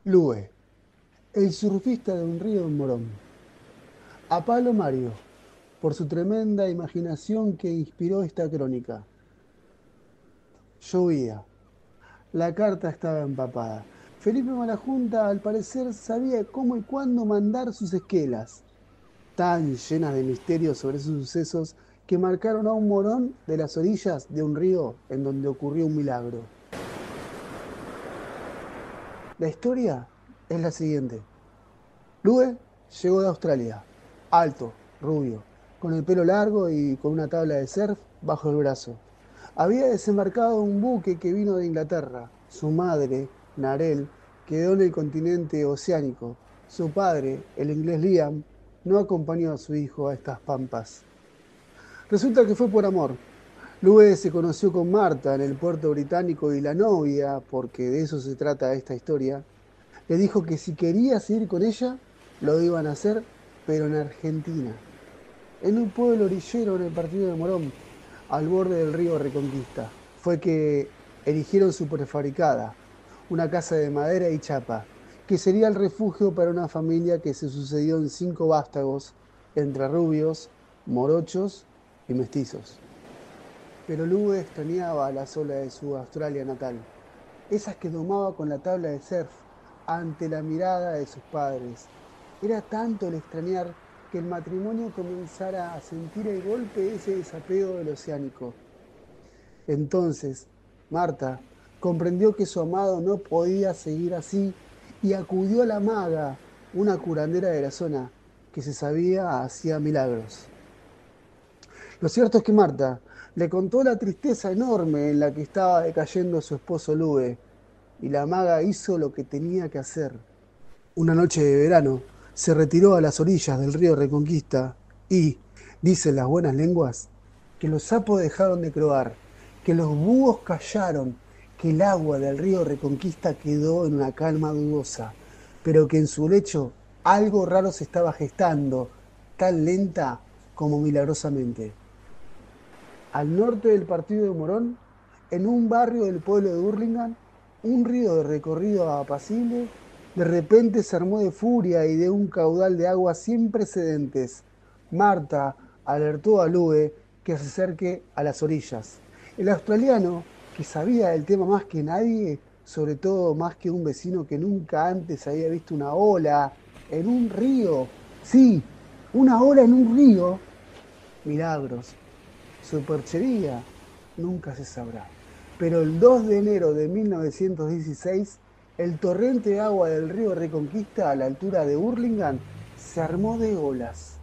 Lue, el surfista de un río en Morón. A Pablo Mario, por su tremenda imaginación que inspiró esta crónica. Llovía. La carta estaba empapada. Felipe Malajunta, al parecer, sabía cómo y cuándo mandar sus esquelas, tan llenas de misterios sobre esos sucesos que marcaron a un Morón de las orillas de un río en donde ocurrió un milagro. La historia es la siguiente. Lue llegó de Australia, alto, rubio, con el pelo largo y con una tabla de surf bajo el brazo. Había desembarcado un buque que vino de Inglaterra. Su madre, Narel, quedó en el continente oceánico. Su padre, el inglés Liam, no acompañó a su hijo a estas pampas. Resulta que fue por amor. Lue se conoció con Marta en el puerto británico y la novia, porque de eso se trata esta historia, le dijo que si quería seguir con ella, lo iban a hacer, pero en Argentina, en un pueblo orillero en el partido de Morón, al borde del río Reconquista. Fue que erigieron su prefabricada, una casa de madera y chapa, que sería el refugio para una familia que se sucedió en 5 vástagos, entre rubios, morochos y mestizos. Pero Lube extrañaba las olas de su Australia natal, esas que domaba con la tabla de surf ante la mirada de sus padres. Era tanto el extrañar que el matrimonio comenzara a sentir el golpe de ese desapego del oceánico. Entonces, Marta comprendió que su amado no podía seguir así y acudió a la maga, una curandera de la zona, que se sabía hacía milagros. Lo cierto es que Marta le contó la tristeza enorme en la que estaba decayendo su esposo Lube, y la maga hizo lo que tenía que hacer. Una noche de verano se retiró a las orillas del río Reconquista y, dicen las buenas lenguas, que los sapos dejaron de croar, que los búhos callaron, que el agua del río Reconquista quedó en una calma dudosa, pero que en su lecho algo raro se estaba gestando, tan lenta como milagrosamente. Al norte del partido de Morón, en un barrio del pueblo de Hurlingham, un río de recorrido apacible de repente se armó de furia y de un caudal de agua sin precedentes. Marta alertó a Lue que se acerque a las orillas. El australiano, que sabía del tema más que nadie, sobre todo más que un vecino que nunca antes había visto una ola en un río, sí, una ola en un río, milagros. Su perchería nunca se sabrá. Pero el 2 de enero de 1916, el torrente de agua del río Reconquista a la altura de Hurlingham se armó de olas.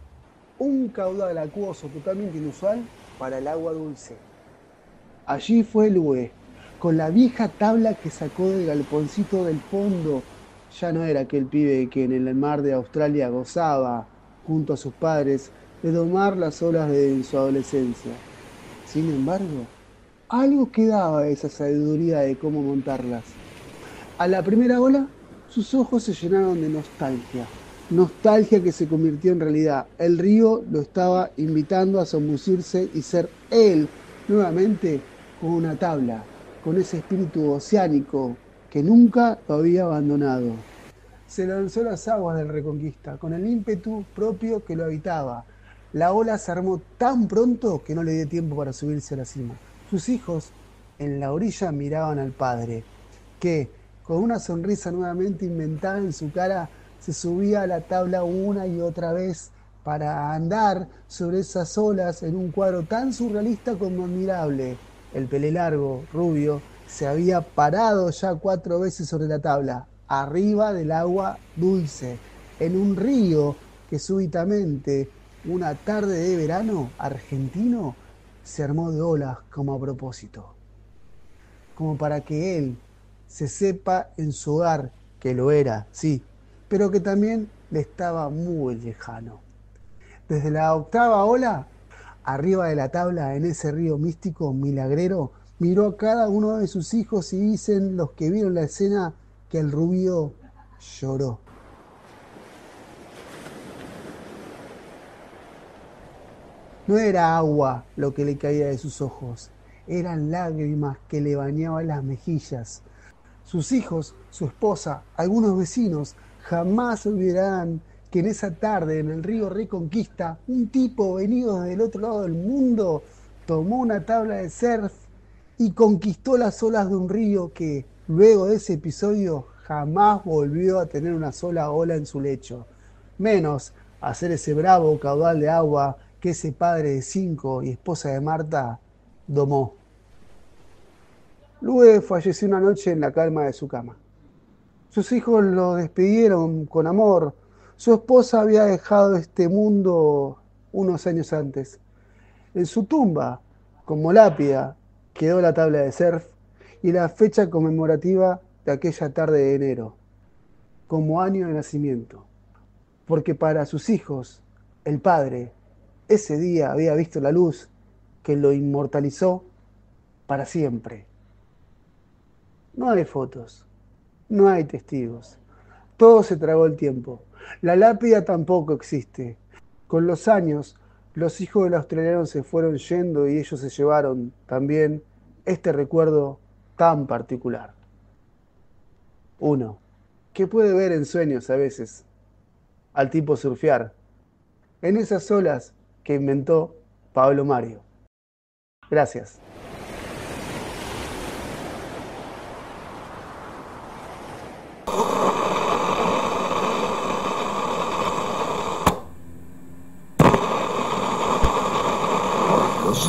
Un caudal acuoso totalmente inusual para el agua dulce. Allí fue Lue, con la vieja tabla que sacó del galponcito del fondo. Ya no era aquel pibe que en el mar de Australia gozaba, junto a sus padres, de domar las olas de su adolescencia. Sin embargo, algo quedaba de esa sabiduría de cómo montarlas. A la primera ola, sus ojos se llenaron de nostalgia. Nostalgia que se convirtió en realidad. El río lo estaba invitando a zambulirse y ser él nuevamente con una tabla, con ese espíritu oceánico que nunca lo había abandonado. Se lanzó a las aguas del Reconquista con el ímpetu propio que lo habitaba. La ola se armó tan pronto que no le dio tiempo para subirse a la cima. Sus hijos en la orilla miraban al padre, que, con una sonrisa nuevamente inventada en su cara, se subía a la tabla una y otra vez para andar sobre esas olas en un cuadro tan surrealista como admirable. El pele largo, rubio, se había parado ya 4 veces sobre la tabla, arriba del agua dulce, en un río que súbitamente, una tarde de verano argentino, se armó de olas como a propósito, como para que él se sepa en su hogar que lo era, sí, pero que también le estaba muy lejano. Desde la octava ola, arriba de la tabla, en ese río místico, milagrero, miró a cada uno de sus hijos y dicen los que vieron la escena que el rubio lloró. No era agua lo que le caía de sus ojos, eran lágrimas que le bañaban las mejillas. Sus hijos, su esposa, algunos vecinos jamás olvidarán que en esa tarde en el río Reconquista, un tipo venido del otro lado del mundo tomó una tabla de surf y conquistó las olas de un río que, luego de ese episodio, jamás volvió a tener una sola ola en su lecho, menos hacer ese bravo caudal de agua que ese padre de 5 y esposa de Marta domó. Luego falleció una noche en la calma de su cama. Sus hijos lo despidieron con amor. Su esposa había dejado este mundo unos años antes. En su tumba, como lápida, quedó la tabla de surf y la fecha conmemorativa de aquella tarde de enero, como año de nacimiento. Porque para sus hijos, el padre, ese día había visto la luz que lo inmortalizó para siempre. No hay fotos, no hay testigos. Todo se tragó el tiempo. La lápida tampoco existe. Con los años, los hijos del australiano se fueron yendo y ellos se llevaron también este recuerdo tan particular. Uno, que puede ver en sueños a veces al tipo surfear en esas olas que inventó Pablo Mario. Gracias. Los